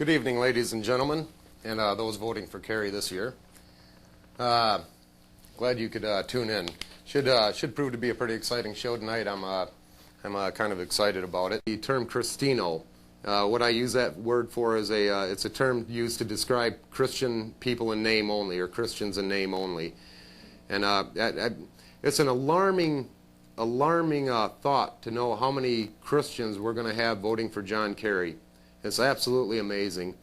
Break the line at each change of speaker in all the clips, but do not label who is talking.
Good evening, ladies and gentlemen, and those voting for Kerry this year. Glad you could tune in. Should prove to be a pretty exciting show tonight. I'm kind of excited about it. The term Cristino, what I use that word for is it's a term used to describe Christian people in name only, or Christians in name only, and it's an alarming thought to know how many Christians we're going to have voting for John Kerry. It's absolutely amazing.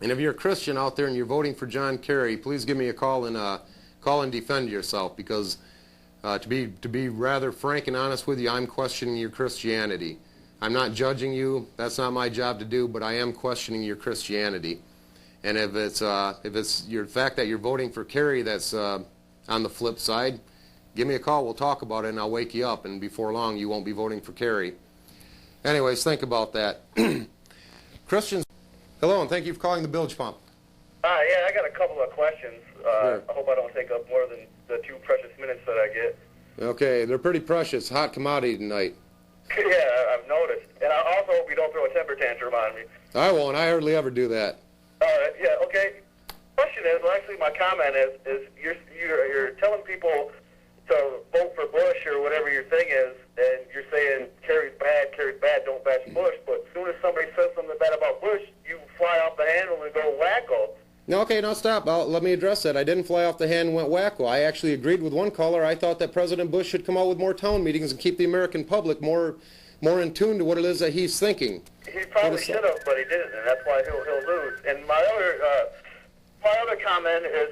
And if you're a Christian out there and you're voting for John Kerry, please give me a call and defend yourself, because to be rather frank and honest with you, I'm questioning your Christianity. I'm not judging you. That's not my job to do, but I am questioning your Christianity. And if it's your fact that you're voting for Kerry that's on the flip side, give me a call. We'll talk about it, and I'll wake you up. And before long, you won't be voting for Kerry. Anyways, think about that. Christians, hello, and thank you for calling the Bilge Pump.
Yeah, I got a couple of questions.
Sure.
I hope I don't take up more than the 2 precious minutes that I get.
Okay, they're pretty precious. Hot commodity tonight.
Yeah, I've noticed. And I also hope you don't throw a temper tantrum on me.
I won't. I hardly ever do that.
Yeah, okay. Question is, well, actually my comment is you're telling people to vote for Bush or whatever your thing is, and you're saying Kerry's bad, don't bash Bush, but as soon as somebody says something bad about Bush, you fly off the handle and go wacko.
No, okay, now stop. Let me address that. I didn't fly off the hand and went wacko. I actually agreed with one caller. I thought that President Bush should come out with more town meetings and keep the American public more in tune to what it is that he's thinking.
He probably should have, but he didn't, and that's why he'll lose. And my other comment is,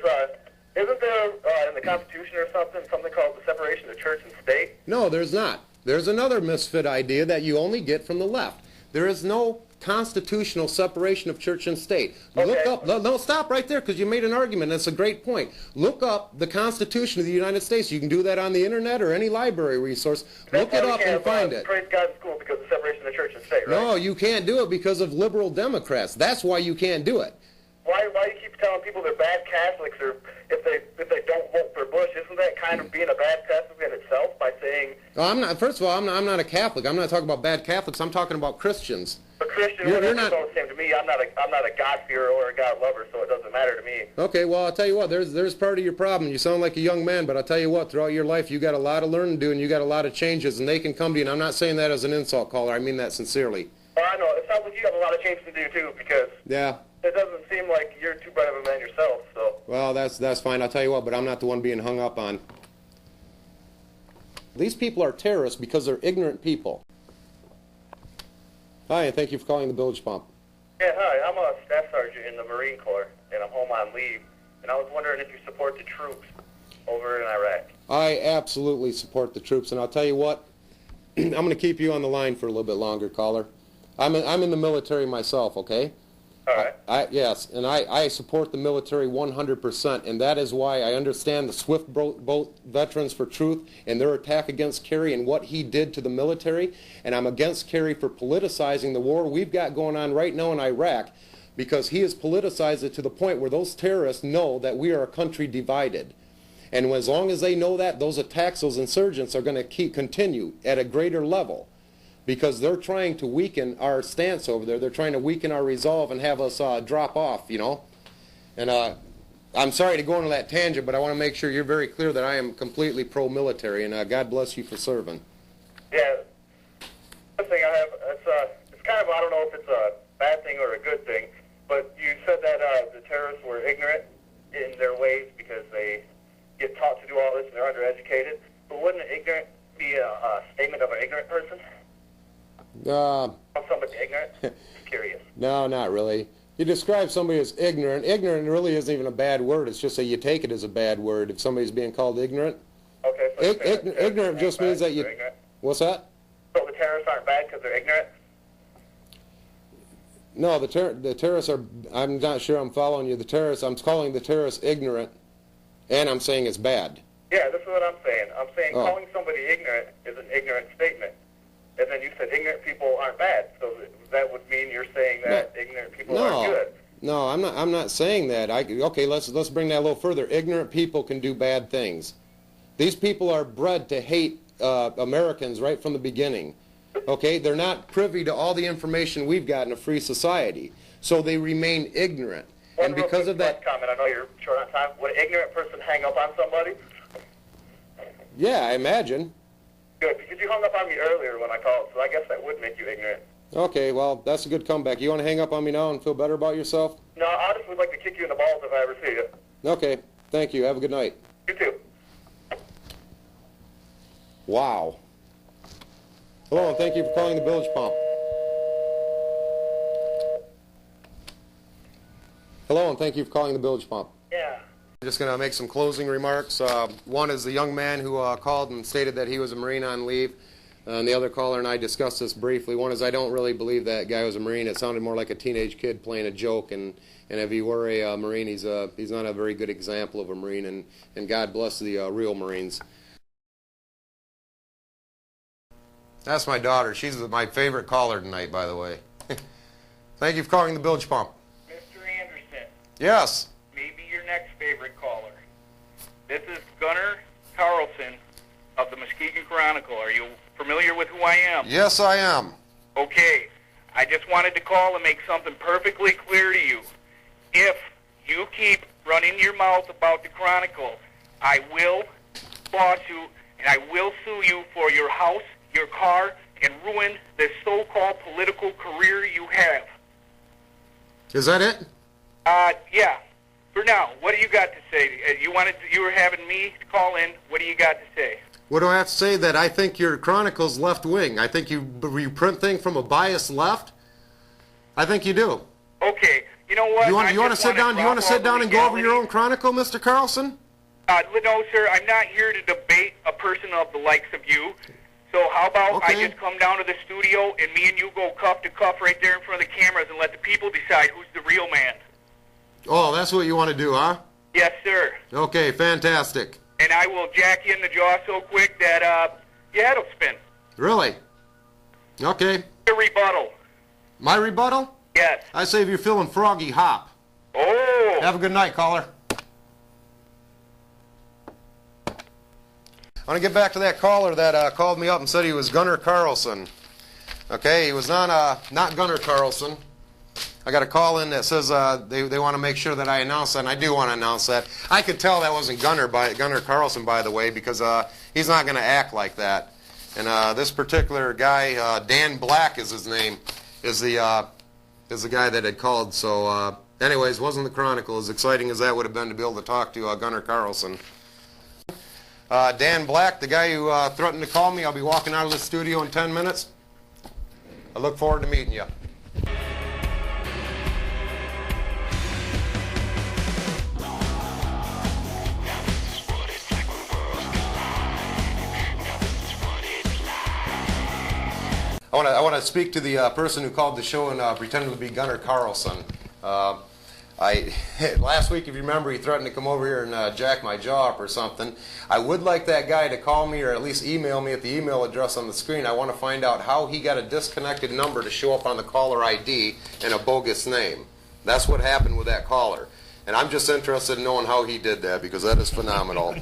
isn't there in the Constitution or something called the separation of church and state?
No, there's not. There's another misfit idea that you only get from the left. There is no constitutional separation of church and state.
Okay.
Look up, no, stop right there, because you made an argument. That's a great point. Look up the Constitution of the United States. You can do that on the internet or any library resource. Look it up and find it.
Praise God in school because of separation of church and state, right?
No, you can't do it because of liberal Democrats. That's why you can't do it.
Why do you keep telling people they're bad Catholics, or if they don't vote for Bush? Isn't that kind of being a bad Catholic in itself by saying?
Well, I'm not. First of all, I'm not a Catholic. I'm not talking about bad Catholics. I'm talking about Christians.
A Christian,
you're not
the same to me. I'm not a God-fearer or a God-lover, so it doesn't matter to me.
Okay, well, I'll tell you what. There's part of your problem. You sound like a young man, but I'll tell you what. Throughout your life, you got a lot of learning to do, and you got a lot of changes, and they can come to you. And I'm not saying that as an insult, caller. I mean that sincerely.
Well, I know. It sounds like you have a lot of changes to do too, because it doesn't seem like you're too bright of a man yourself. So.
Well, that's fine. I'll tell you what, but I'm not the one being hung up on. These people are terrorists because they're ignorant people. Hi, and thank you for calling the Bilge Pump.
Yeah, hi. I'm a staff sergeant in the Marine Corps, and I'm home on leave. And I was wondering if you support the troops over in Iraq.
I absolutely support the troops, and I'll tell you what. I'm going to keep you on the line for a little bit longer, caller. I'm in the military myself, okay?
All right.
Yes, and I support the military 100%, and that is why I understand the Swift Boat Veterans for Truth and their attack against Kerry and what he did to the military, and I'm against Kerry for politicizing the war we've got going on right now in Iraq, because he has politicized it to the point where those terrorists know that we are a country divided. And as long as they know that, those attacks, those insurgents are going to continue at a greater level, because they're trying to weaken our stance over there. They're trying to weaken our resolve and have us drop off, you know. And I'm sorry to go into that tangent, but I want to make sure you're very clear that I am completely pro-military, and God bless you for serving.
Yeah. The thing I have, it's kind of, I don't know if it's a bad thing or a good thing, but you said that the terrorists were ignorant in their ways because they get taught to do all this and they're undereducated. But wouldn't ignorant be a statement of an ignorant person? Somebody ignorant? I'm curious.
No, not really. You describe somebody as ignorant. Ignorant really isn't even a bad word. It's just that you take it as a bad word if somebody's being called ignorant.
Okay. So
ignorant just means that you... What's that?
So the terrorists aren't bad because they're ignorant?
No, the terrorists are... I'm not sure I'm following you. The terrorists, I'm calling the terrorists ignorant, and I'm saying it's bad.
Yeah, this is what I'm saying. I'm saying calling somebody ignorant is an ignorant statement. And then you said ignorant people aren't bad, so that would mean you're saying that ignorant people are good.
No, I'm not saying that. Okay, let's bring that a little further. Ignorant people can do bad things. These people are bred to hate Americans right from the beginning. Okay, they're not privy to all the information we've got in a free society. so they remain ignorant. And
One real
because
quick
of that,
comment, I know you're short on time. Would an ignorant person hang up on somebody?
yeah, I imagine.
Good, because you hung up on me earlier when I called, so I guess that would make you ignorant.
Okay, well, that's a good comeback. You want to hang up on me now and feel better about yourself?
No, I just would like to kick you in the balls if I ever see you.
Okay, thank you. Have a good night.
You too.
Wow. Hello, and thank you for calling the Bilge Pump. Hello, and thank you for calling the Bilge Pump.
Yeah.
I'm just going to make some closing remarks. One is the young man who called and stated that he was a Marine on leave. And the other caller and I discussed this briefly. One is I don't really believe that guy was a Marine. It sounded more like a teenage kid playing a joke. And if he were a Marine, he's not a very good example of a Marine. And God bless the real Marines. That's my daughter. She's my favorite caller tonight, by the way. Thank you for calling the Bilge Pump.
Mr. Anderson,
Yes.
maybe your next favorite caller. This is Gunnar Carlson of the Muskegon Chronicle. Are you familiar with who I am?
Yes, I am.
Okay. I just wanted to call and make something perfectly clear to you. If you keep running your mouth about the Chronicle, I will lawsuit and I will sue you for your house, your car, and ruin this so-called political career you have.
Is that it?
Yeah. For now, what do you got to say? You were having me call in. What do you got to say?
What do I have to say? That I think your Chronicle's left-wing. I think you print things from a biased left. I think you do.
Okay. You know what?
You want to sit down? Do you want to sit down and go over your own Chronicle, Mr. Carlson?
No, sir. I'm not here to debate a person of the likes of you. So how about I just come down to the studio and me and you go cuff to cuff right there in front of the cameras and let the people decide who's the real man?
Oh, that's what you want to do, huh?
Yes, sir.
Okay, fantastic.
And I will jack you in the jaw so quick that your head will spin.
Really? Okay.
Your rebuttal.
My rebuttal?
Yes.
I say if you're feeling froggy, hop.
Oh.
Have a good night, caller. I want to get back to that caller that called me up and said he was Gunnar Carlson. Okay, he was not Gunnar Carlson. I got a call in that says they want to make sure that I announce that, and I do want to announce that. I could tell that wasn't Gunnar Carlson, by the way, because he's not going to act like that. And this particular guy, Dan Black is his name, is the guy that had called. So, anyways, wasn't the Chronicle, as exciting as that would have been to be able to talk to Gunnar Carlson. Dan Black, the guy who threatened to call me, I'll be walking out of the studio in 10 minutes. I look forward to meeting you. I want to speak to the person who called the show and pretended to be Gunnar Carlson. Last week, if you remember, he threatened to come over here and jack my jaw up or something. I would like that guy to call me or at least email me at the email address on the screen. I want to find out how he got a disconnected number to show up on the caller ID and a bogus name. That's what happened with that caller. And I'm just interested in knowing how he did that, because that is phenomenal.